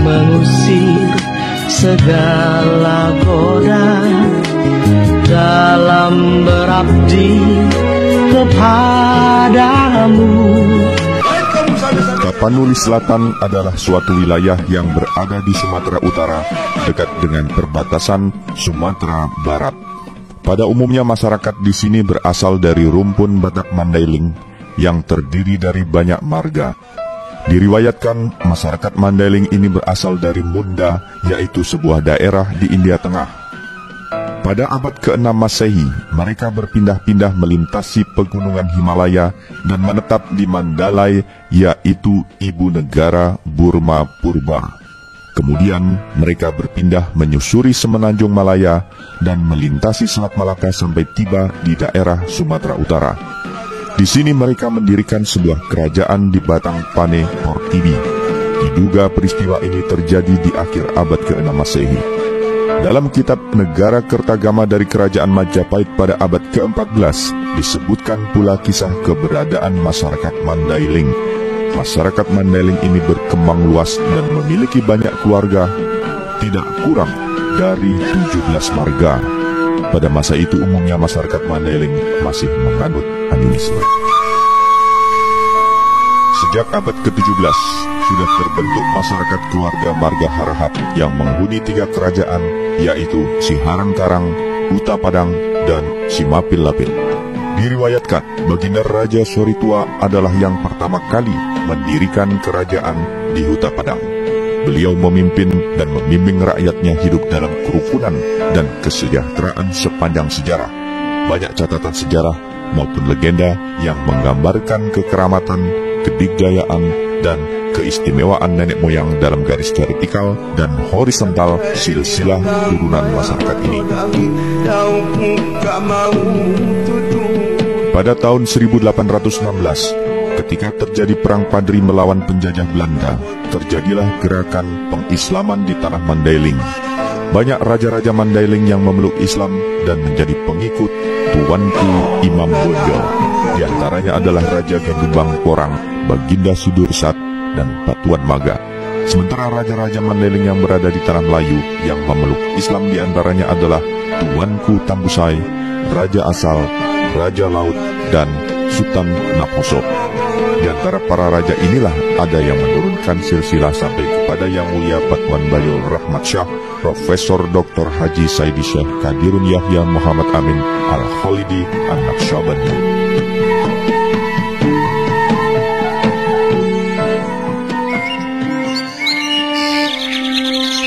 mengusir segala goda dalam berabdi kepadamu. Tapanuli Selatan adalah suatu wilayah yang berada di Sumatera Utara, dekat dengan perbatasan Sumatera Barat. Pada umumnya masyarakat di sini berasal dari rumpun Batak Mandailing yang terdiri dari banyak marga. Diriwayatkan masyarakat Mandailing ini berasal dari Munda, yaitu sebuah daerah di India Tengah. Pada abad ke-6 Masehi, mereka berpindah-pindah melintasi pegunungan Himalaya dan menetap di Mandalay, yaitu ibu negara Burma Purba. Kemudian mereka berpindah menyusuri semenanjung Malaya dan melintasi Selat Malaka sampai tiba di daerah Sumatera Utara. Di sini mereka mendirikan sebuah kerajaan di Batang Pane, Portibi. Diduga peristiwa ini terjadi di akhir abad ke-6 Masehi. Dalam kitab Negara Kertagama dari Kerajaan Majapahit pada abad ke-14 disebutkan pula kisah keberadaan masyarakat Mandailing. Masyarakat Mandailing ini berkembang luas dan memiliki banyak keluarga, tidak kurang dari 17 marga. Pada masa itu umumnya masyarakat Mandailing masih menganut animisme. Sejak abad ke-17 sudah terbentuk masyarakat keluarga marga Harahap yang menghuni 3 kerajaan, yaitu Siharang Karang, Huta Padang, dan Simapil Lapil. Diriwayatkan Baginda Raja Soritua adalah yang pertama kali mendirikan kerajaan di Huta Padang. Beliau memimpin dan membimbing rakyatnya hidup dalam kerukunan dan kesejahteraan sepanjang sejarah. Banyak catatan sejarah maupun legenda yang menggambarkan kekeramatan, kedikdayaan, dan keistimewaan nenek moyang dalam garis vertikal dan horizontal silsilah turunan masyarakat ini. Pada tahun 1816, ketika terjadi Perang Padri melawan penjajah Belanda, terjadilah gerakan pengislaman di tanah Mandailing. Banyak raja-raja Mandailing yang memeluk Islam dan menjadi pengikut Tuanku Imam Bonjol. Di antaranya adalah Raja Gendubang Porang, Baginda Sudursat, dan Batuan Maga. Sementara raja-raja Mandailing yang berada di tanah Melayu yang memeluk Islam di antaranya adalah Tuanku Tambusai, Raja Asal, Raja Laut, dan Sultan Naposo. Di antara para raja inilah ada yang menurunkan silsilah sampai kepada Yang Mulia Batuan Bayo Rahmat Syah, Profesor Dr. Haji Saidi Syekh Kadirun Yahya Muhammad Amin Al-Khalidi An-Naqsyabandi.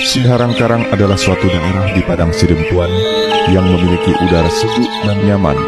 Siharang Karang adalah suatu daerah di Padang Sidempuan yang memiliki udara sejuk dan nyaman.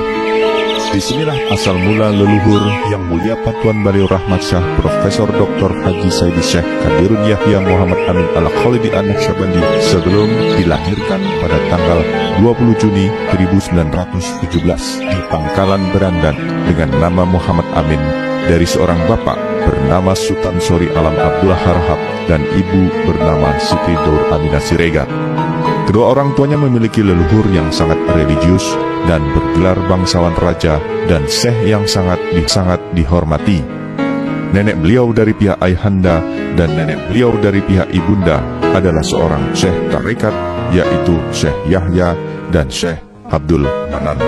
Disinilah asal mula leluhur Yang Mulia Batuan Bayo Rahmat Syah, Profesor Dr. Haji Saidi Syekh Kadirun Yahya Muhammad Amin Al-Khalidi An-Naqsyabandi sebelum dilahirkan pada tanggal 20 Juni 1917 di Pangkalan Berandan dengan nama Muhammad Amin dari seorang bapak bernama Sultan Sori Alam Abdullah Harahap dan ibu bernama Siti Daur Aminah Siregar. Kedua orang tuanya memiliki leluhur yang sangat religius dan bergelar bangsawan raja dan syekh yang sangat dihormati. Nenek beliau dari pihak ayahanda dan nenek beliau dari pihak ibunda adalah seorang syekh tarekat, yaitu Syekh Yahya dan Syekh Abdul Manan.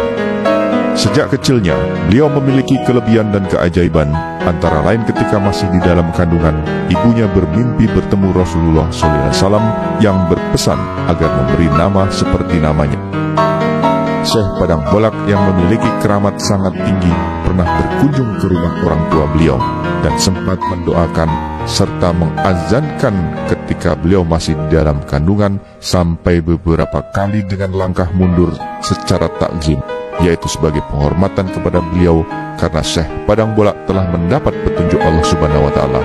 Sejak kecilnya, beliau memiliki kelebihan dan keajaiban. Antara lain ketika masih di dalam kandungan, ibunya bermimpi bertemu Rasulullah SAW yang berpesan agar memberi nama seperti namanya. Syekh Padang Bolak yang memiliki keramat sangat tinggi pernah berkunjung ke rumah orang tua beliau dan sempat mendoakan serta mengazankan ketika beliau masih di dalam kandungan sampai beberapa kali dengan langkah mundur secara takzim, yaitu sebagai penghormatan kepada beliau karena Syekh Padang Bolak telah mendapat petunjuk Allah Subhanahu wa Ta'ala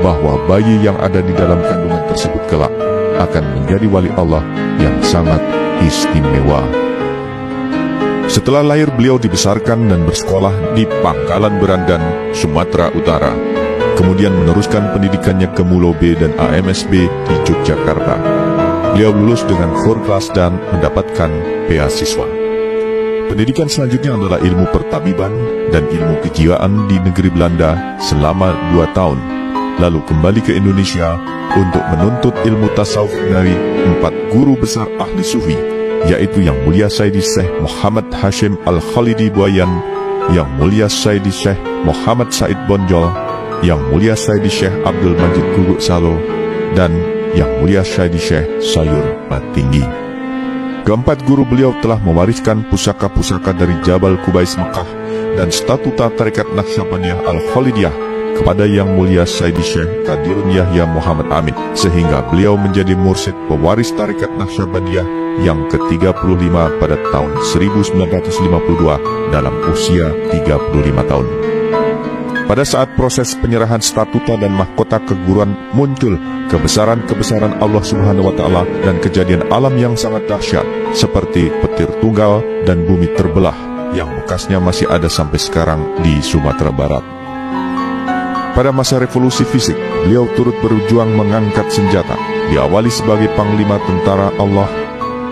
bahwa bayi yang ada di dalam kandungan tersebut kelak akan menjadi wali Allah yang sangat istimewa. Setelah lahir, beliau dibesarkan dan bersekolah di Pangkalan Berandan, Sumatera Utara. Kemudian meneruskan pendidikannya ke Mulo B dan AMSB di Yogyakarta. Beliau lulus dengan khorklas dan mendapatkan beasiswa. Pendidikan selanjutnya adalah ilmu pertabiban dan ilmu kejiwaan di negeri Belanda selama 2 tahun. lalu kembali ke Indonesia untuk menuntut ilmu tasawuf dari 4 guru besar ahli sufi, yaitu Yang Mulia Sayyidi Syekh Muhammad Hashim Al-Khalidi Buayan, Yang Mulia Sayyidi Syekh Muhammad Said Bonjol, Yang Mulia Sayyidi Syekh Abdul Majid Guguk Salo, dan Yang Mulia Sayyidi Syekh Sayur Matinggi. Keempat guru beliau telah mewariskan pusaka-pusaka dari Jabal Kubais Mekah dan statuta Tarekat Naqsyabandiyah Al-Khalidiyah kepada Yang Mulia Sayyidi Syekh Qadirun Yahya Muhammad Amin, sehingga beliau menjadi mursyid pewaris Tarekat Naqsyabandiyah yang ke-35 pada tahun 1952 dalam usia 35 tahun. Pada saat proses penyerahan statuta dan mahkota keguruan muncul kebesaran-kebesaran Allah Subhanahu wa Ta'ala dan kejadian alam yang sangat dahsyat seperti petir tunggal dan bumi terbelah yang bekasnya masih ada sampai sekarang di Sumatera Barat. Pada masa revolusi fisik, beliau turut berjuang mengangkat senjata. Diawali sebagai panglima tentara Allah,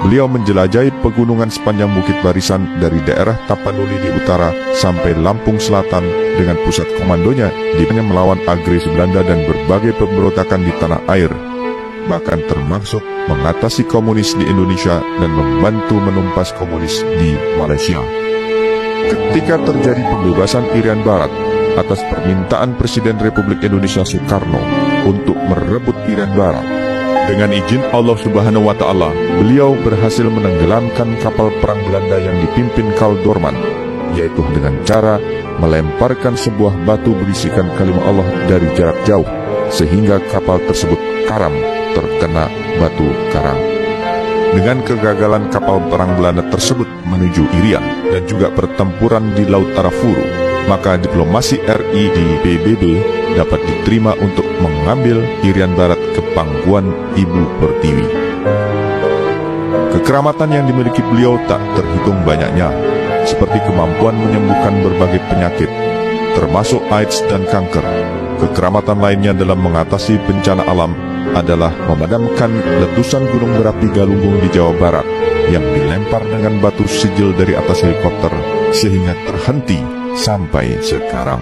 beliau menjelajahi pegunungan sepanjang Bukit Barisan dari daerah Tapanuli di utara sampai Lampung Selatan dengan pusat komandonya di melawan agresi Belanda dan berbagai pemberontakan di tanah air, bahkan termasuk mengatasi komunis di Indonesia dan membantu menumpas komunis di Malaysia. Ketika terjadi pembebasan Irian Barat atas permintaan Presiden Republik Indonesia Soekarno untuk merebut Irian Barat, dengan izin Allah Subhanahu wa Ta'ala, beliau berhasil menenggelamkan kapal perang Belanda yang dipimpin Karl Doorman, yaitu dengan cara melemparkan sebuah batu berisikan kalimat Allah dari jarak jauh, sehingga kapal tersebut karam terkena batu karang. Dengan kegagalan kapal perang Belanda tersebut menuju Irian dan juga pertempuran di Laut Arafuru, maka diplomasi RI di PBB dapat diterima untuk mengambil Irian Barat ke pangkuan Ibu Pertiwi. Kekeramatan yang dimiliki beliau tak terhitung banyaknya, seperti kemampuan menyembuhkan berbagai penyakit, termasuk AIDS dan kanker. Kekeramatan lainnya dalam mengatasi bencana alam adalah memadamkan letusan gunung berapi Galunggung di Jawa Barat yang dilempar dengan batu sijil dari atas helikopter sehingga terhenti sampai sekarang.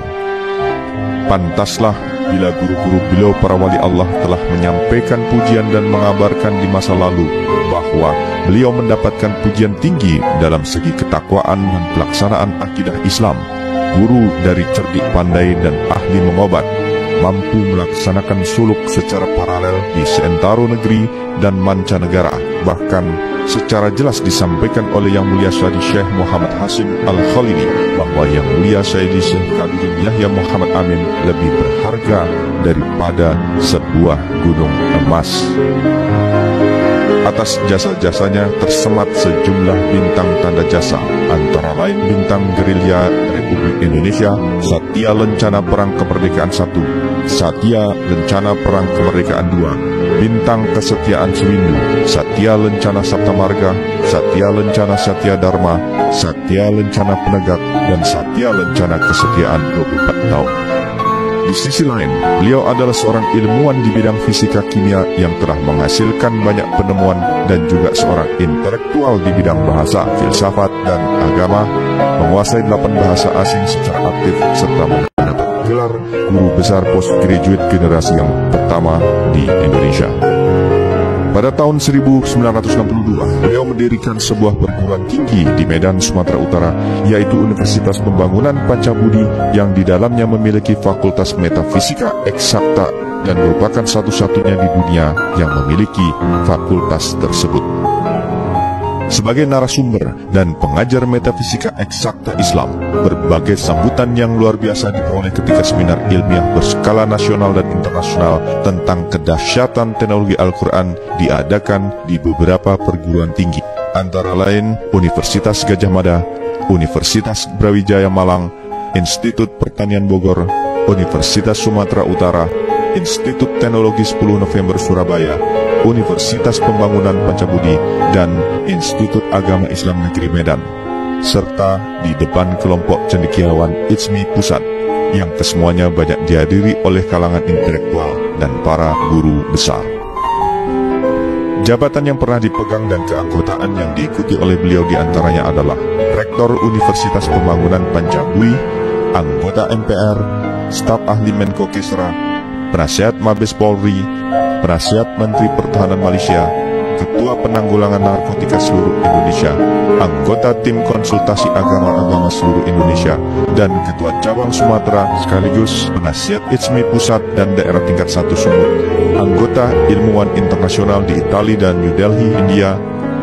Pantaslah bila guru-guru beliau para wali Allah telah menyampaikan pujian dan mengabarkan di masa lalu bahwa beliau mendapatkan pujian tinggi dalam segi ketakwaan dan pelaksanaan akidah Islam. Guru dari cerdik pandai dan ahli mengobat, mampu melaksanakan suluk secara paralel di seantero negeri dan mancanegara. Bahkan secara jelas disampaikan oleh Yang Mulia Sayyidi Syekh Muhammad Hashim Al-Khalidi bahwa Yang Mulia Sayyidi Syekh Qadirun Yahya Muhammad Amin lebih berharga daripada sebuah gunung emas. Atas jasa-jasanya tersemat sejumlah bintang tanda jasa, antara lain bintang gerilya Republik Indonesia, Satya Lencana Perang Kemerdekaan I, Satya Lencana Perang Kemerdekaan II, Bintang Kesetiaan Sewindu, Satya Lencana Sabta Marga, Satya Lencana Satya Dharma, Satya Lencana Penegak, dan Satya Lencana Kesetiaan 24 tahun. Di sisi lain, beliau adalah seorang ilmuwan di bidang fisika kimia yang telah menghasilkan banyak penemuan dan juga seorang intelektual di bidang bahasa, filsafat, dan agama, menguasai 8 bahasa asing secara aktif serta mendapat gelar guru besar postgraduate generasi yang pertama di Indonesia. Pada tahun 1962, beliau mendirikan sebuah perguruan tinggi di Medan, Sumatera Utara, yaitu Universitas Pembangunan Pancabudi yang di dalamnya memiliki fakultas metafisika eksakta dan merupakan satu-satunya di dunia yang memiliki fakultas tersebut. Sebagai narasumber dan pengajar metafisika eksakta Islam, berbagai sambutan yang luar biasa diperoleh ketika seminar ilmiah berskala nasional dan internasional tentang kedahsyatan teknologi Al-Quran diadakan di beberapa perguruan tinggi, antara lain Universitas Gajah Mada, Universitas Brawijaya Malang, Institut Pertanian Bogor, Universitas Sumatera Utara, Institut Teknologi 10 November Surabaya, Universitas Pembangunan Pancabudi, dan Institut Agama Islam Negeri Medan, serta di depan kelompok cendekiawan ITSMI Pusat, yang kesemuanya banyak dihadiri oleh kalangan intelektual dan para guru besar. Jabatan yang pernah dipegang dan keanggotaan yang diikuti oleh beliau diantaranya adalah Rektor Universitas Pembangunan Pancabudi, anggota MPR, staf ahli Menko Kesra, Penasihat Mabes Polri, Penasihat Menteri Pertahanan Malaysia, Ketua Penanggulangan Narkotika seluruh Indonesia, anggota tim konsultasi agama-agama seluruh Indonesia, dan Ketua Cabang Sumatera sekaligus Penasihat ISMI Pusat dan Daerah Tingkat 1 Sumut, anggota Ilmuwan Internasional di Italia dan New Delhi, India,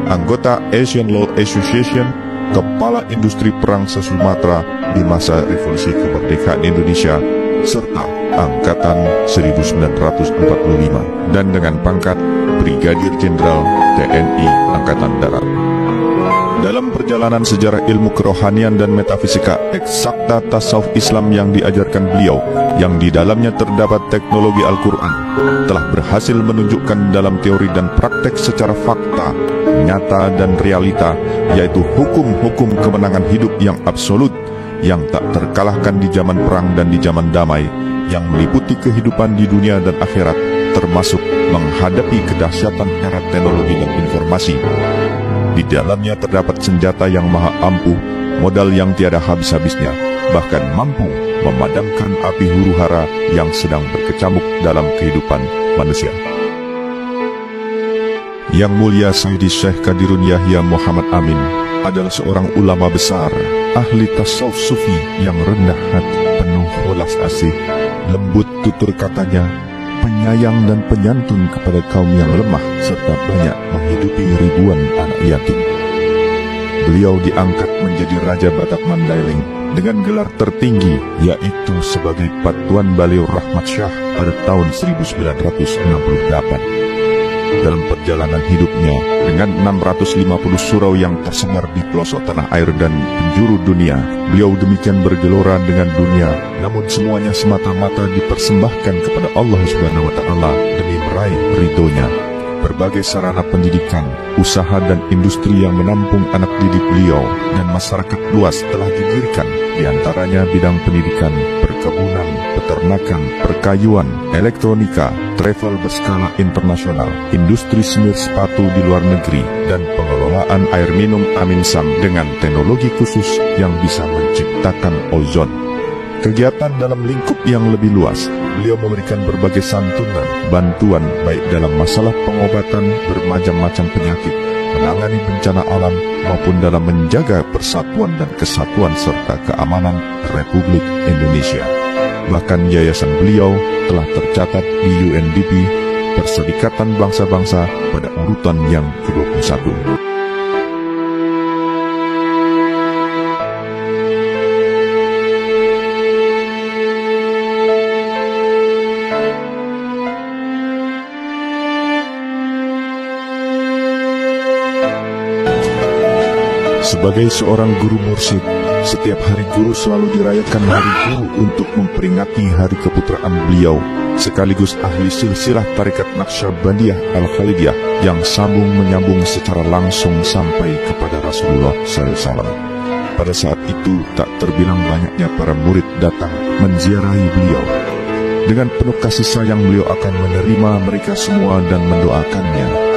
anggota Asian Law Association, Kepala Industri Perang se-Sumatera di masa Revolusi Kemerdekaan Indonesia, serta Angkatan 1945, dan dengan pangkat Brigadir Jenderal TNI Angkatan Darat. Dalam perjalanan sejarah ilmu kerohanian dan metafisika eksakta tasawuf Islam yang diajarkan beliau, yang di dalamnya terdapat teknologi Al-Quran, telah berhasil menunjukkan dalam teori dan praktek secara fakta, nyata dan realita, yaitu hukum-hukum kemenangan hidup yang absolut, yang tak terkalahkan di zaman perang dan di zaman damai, yang meliputi kehidupan di dunia dan akhirat, termasuk menghadapi kedahsyatan era teknologi dan informasi. Di dalamnya terdapat senjata yang maha ampuh, modal yang tiada habis-habisnya, bahkan mampu memadamkan api huru-hara yang sedang berkecamuk dalam kehidupan manusia. Yang mulia Sayyidi Syekh Qadirun Yahya Muhammad Amin adalah seorang ulama besar, ahli tasawuf sufi yang rendah hati, penuh welas asih, lembut tutur katanya, penyayang dan penyantun kepada kaum yang lemah, serta banyak menghidupi ribuan anak yatim. Beliau diangkat menjadi Raja Batak Mandailing dengan gelar tertinggi, yaitu sebagai Patuan Baliur Rahmat Shah pada tahun 1968. Dalam perjalanan hidupnya, dengan 650 surau yang tersebar di pelosok tanah air dan penjuru dunia, beliau demikian bergelora dengan dunia, namun semuanya semata-mata dipersembahkan kepada Allah Subhanahu wa Ta'ala demi meraih ridhonya. Berbagai sarana pendidikan, usaha dan industri yang menampung anak didik beliau dan masyarakat luas telah didirikan, di antaranya bidang pendidikan, perkebunan, peternakan, perkayuan, elektronika, travel berskala internasional, industri semir sepatu di luar negeri, dan pengelolaan air minum Amin Sam dengan teknologi khusus yang bisa menciptakan ozon. Kegiatan dalam lingkup yang lebih luas, beliau memberikan berbagai santunan, bantuan baik dalam masalah pengobatan bermacam-macam penyakit, menangani bencana alam, maupun dalam menjaga persatuan dan kesatuan serta keamanan Republik Indonesia. Bahkan yayasan beliau telah tercatat di UNDP, Perserikatan Bangsa-Bangsa, pada urutan yang ke-21. Sebagai seorang guru mursyid, setiap hari guru selalu dirayakan hari guru untuk memperingati hari keputraan beliau, sekaligus ahli silsilah tarikat Naqsyabandiyah Al-Khalidiyah yang sambung menyambung secara langsung sampai kepada Rasulullah SAW. Pada saat itu tak terbilang banyaknya para murid datang menziarahi beliau. Dengan penuh kasih sayang beliau akan menerima mereka semua dan mendoakannya.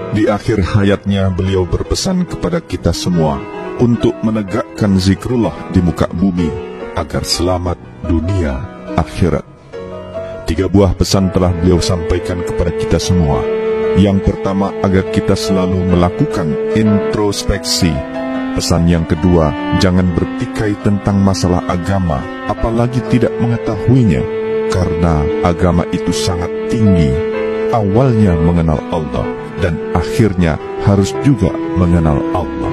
Di akhir hayatnya beliau berpesan kepada kita semua untuk menegakkan zikrullah di muka bumi agar selamat dunia akhirat. 3 buah pesan telah beliau sampaikan kepada kita semua. Yang pertama, agar kita selalu melakukan introspeksi. Pesan yang kedua, jangan bertikai tentang masalah agama, apalagi tidak mengetahuinya, karena agama itu sangat tinggi. Awalnya mengenal Allah dan akhirnya harus juga mengenal Allah.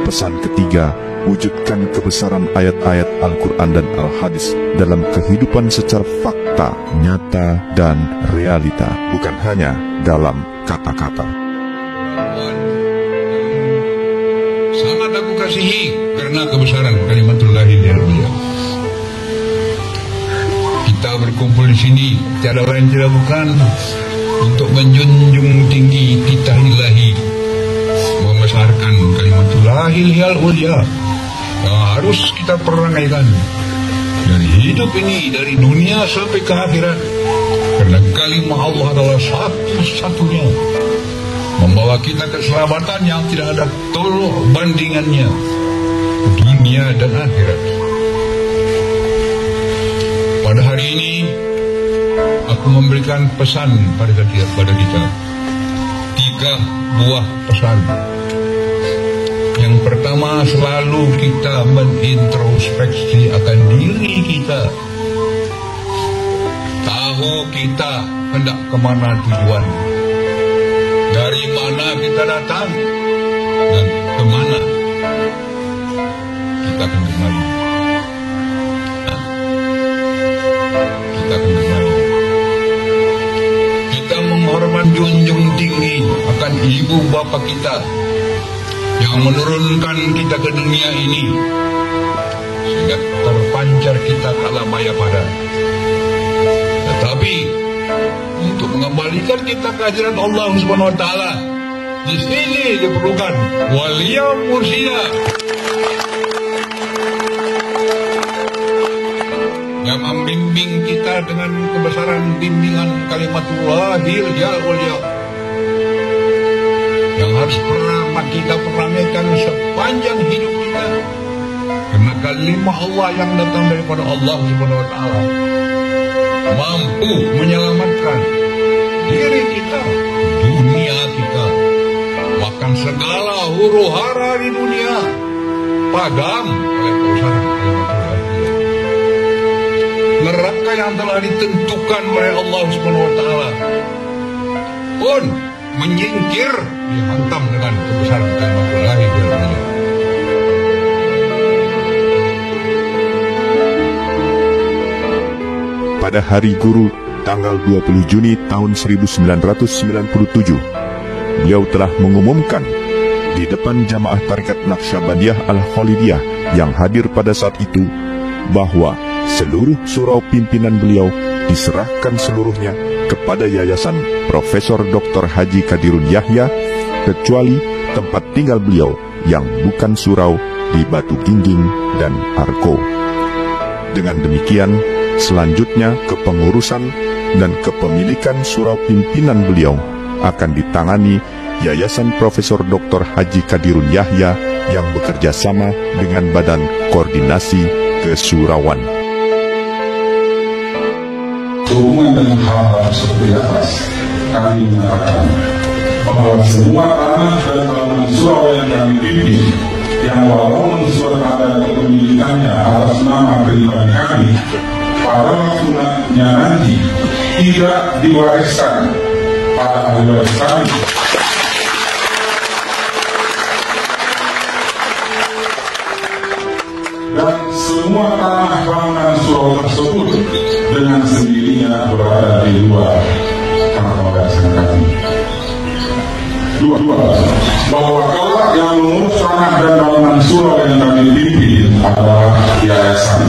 Pesan ketiga, wujudkan kebesaran ayat-ayat Al-Quran dan Al-Hadis dalam kehidupan secara fakta, nyata, dan realita, bukan hanya dalam kata-kata. Sangat aku kasihi karena kebesaran kalimatullahi al-ulya. Kita berkumpul di sini tiada lain tidak bukan untuk menjunjung tinggi titah ilahi, membesarkan kalimatullahi al-ulya yang harus kita perangaikan dari hidup ini, dari dunia sampai ke akhirat, karena kalimah Allah adalah satu-satunya membawa kita keselamatan yang tidak ada tolak bandingannya, dunia dan akhirat. Pada hari ini aku memberikan pesan pada kita 3 buah pesan. Yang pertama, selalu kita menintrospeksi akan diri kita, tahu kita hendak kemana tujuan, dari mana kita datang, dan kemana kita akan kembali. Kita akan kembali. Kita menghormat junjung tinggi akan ibu bapa kita yang menurunkan kita ke dunia ini, sehingga terpancar kita ke alam maya pada. Tetapi untuk mengembalikan kita ke ajaran Allah Subhanahu wa taala, di sini diperlukan waliyah mursyida yang membimbing kita dengan kebesaran bimbingan kalimatullahil ulya, yang harus pernah kita perangikan sepanjang hidup kita, karena kalimah Allah yang datang daripada Allah Subhanahu wa taala mampu menyelamatkan diri kita, dunia kita, bahkan segala huru hara di dunia padam oleh kebesaran kalimatullahil. Neraka yang telah ditentukan oleh Allah Subhanahu wa taala pun menyingkir, dihantam dengan kebesaran kalimatullahil. Pada Hari Guru tanggal 20 Juni tahun 1997, beliau telah mengumumkan di depan jamaah Tarekat Naqsyabandiyah Al-Khalidiyah yang hadir pada saat itu bahwa seluruh surau pimpinan beliau diserahkan seluruhnya kepada Yayasan Profesor Dr. Haji Qadirun Yahya, kecuali tempat tinggal beliau yang bukan surau di Batu Gingging dan Arko. Dengan demikian, selanjutnya kepengurusan dan kepemilikan surau pimpinan beliau akan ditangani Yayasan Profesor Dr. Haji Qadirun Yahya yang bekerja sama dengan Badan Koordinasi Kesurauan. Sehubungan dengan hal-hal seperti atas, kami menyatakan bahwa semua tanah dan bangunan surau yang kami pimpin, yang walaupun surat ada kepemilikannya atas nama pribadi kami, pada waktunya nanti tidak diwariskan pada ahli waris kami. Dan semua tanah bangunan surau tersebut dengan sendirinya berada di luar pengawasan kami. Dua, bahwa kelak yang mengurus tanah dan bangunan surau yang kami pimpin adalah yayasan.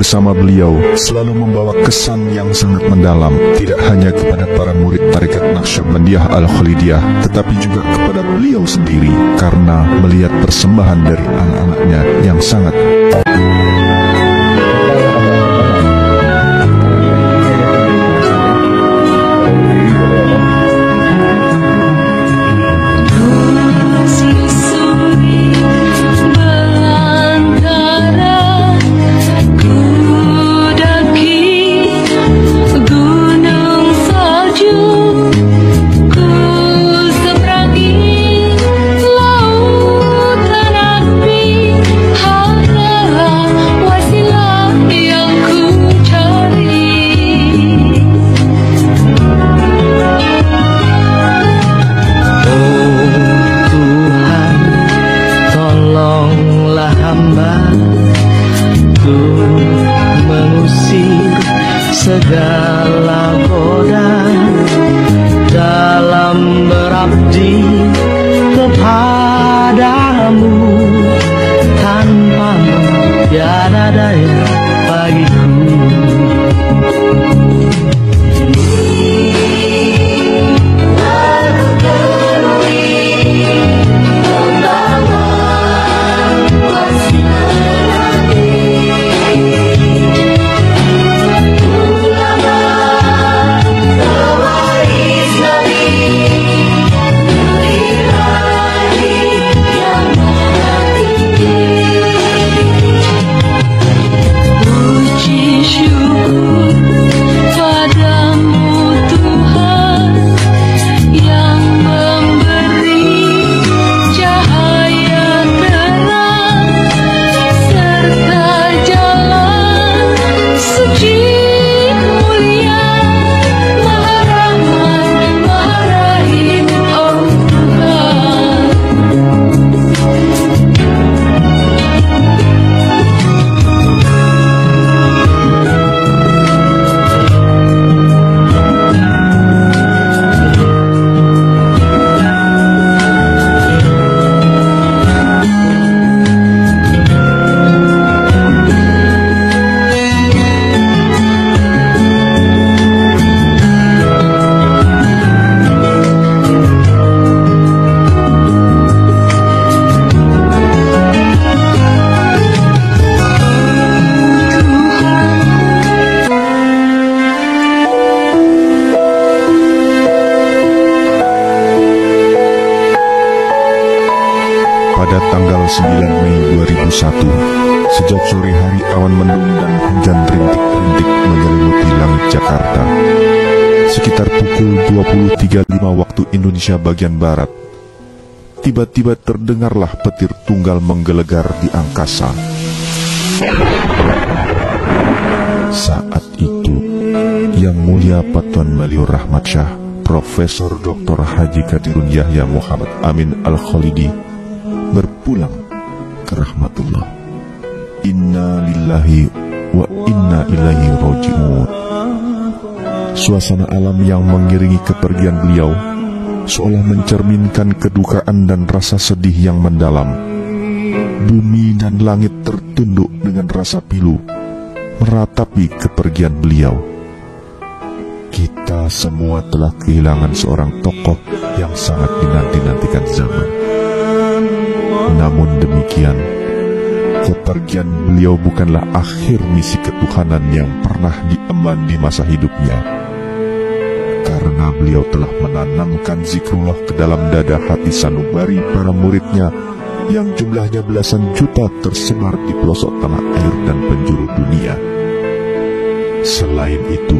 bersama beliau selalu membawa kesan yang sangat mendalam, tidak hanya kepada para murid Tarekat Naqsyabandiyah Al-Khalidiyah, tetapi juga kepada beliau sendiri, karena melihat persembahan dari anak-anaknya yang sangat segala godaan dalam berabdi kepadamu. Tanpamu tiada daya bagiku. Pada tanggal 9 Mei 2001, sejak sore hari awan mendung dan hujan rintik-rintik menyelimuti langit Jakarta. Sekitar pukul 20.35 waktu Indonesia bagian Barat, tiba-tiba terdengarlah petir tunggal menggelegar di angkasa. Saat itu, Yang Mulia Patuan Beliau Rahmat Syah, Profesor Dr. Haji Qadirun Yahya Muhammad Amin Al-Khalidi berpulang ke rahmatullah. Inna lillahi wa inna ilaihi roji'un. Suasana alam yang mengiringi kepergian beliau seolah mencerminkan kedukaan dan rasa sedih yang mendalam. Bumi dan langit tertunduk dengan rasa pilu meratapi kepergian beliau. Kita semua telah kehilangan seorang tokoh yang sangat dinanti-nantikan zaman. Namun demikian, kepergian beliau bukanlah akhir misi ketuhanan yang pernah diemban di masa hidupnya. Karena beliau telah menanamkan zikrullah ke dalam dada hati sanubari para muridnya yang jumlahnya belasan juta tersebar di pelosok tanah air dan penjuru dunia. Selain itu,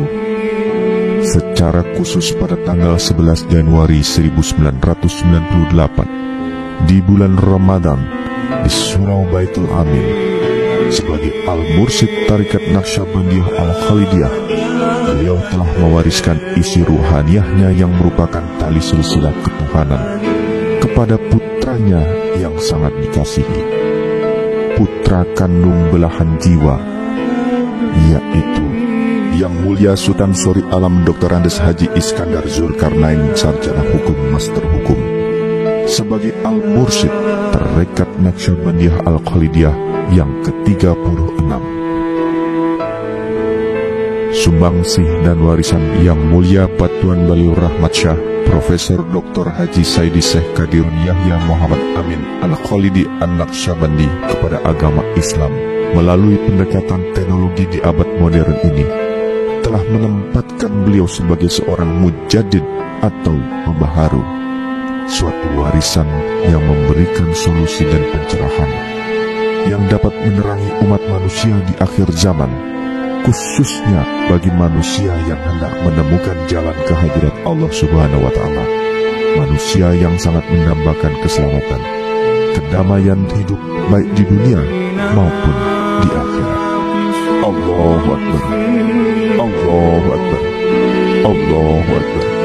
secara khusus pada tanggal 11 Januari 1998, di bulan Ramadan, di Surau Baitul Amin, sebagai Al-Mursyid Tarekat Naqsyabandiyah Al-Khalidiyah, beliau telah mewariskan isi ruhaniyahnya yang merupakan tali silsilah ketuhanan kepada putranya yang sangat dikasihi, putra kandung belahan jiwa, yaitu Yang Mulia Sultan Sori Alam Dr. Andes Haji Iskandar Zulkarnain, Sarjana Hukum Master Hukum, sebagai Al-Mursyid Tarekat Naqsyabandiyah Al-Khalidiyah yang ke-36. sumbangsih dan warisan Yang Mulia Patuan Beliau Rahmat Syah Profesor Dr. Haji Saidi Syekh Qadirun Yahya Muhammad Amin Al-Khalidi An-Naqsyabandi kepada agama Islam melalui pendekatan teknologi di abad modern ini telah menempatkan beliau sebagai seorang mujaddid atau pembaharu, suatu warisan yang memberikan solusi dan pencerahan yang dapat menerangi umat manusia di akhir zaman, khususnya bagi manusia yang hendak menemukan jalan kehadirat Allah Subhanahu wa Ta'ala, manusia yang sangat mendambakan keselamatan, kedamaian hidup baik di dunia maupun di akhirat. Allahu Akbar, Allahu Akbar, Allahu Akbar.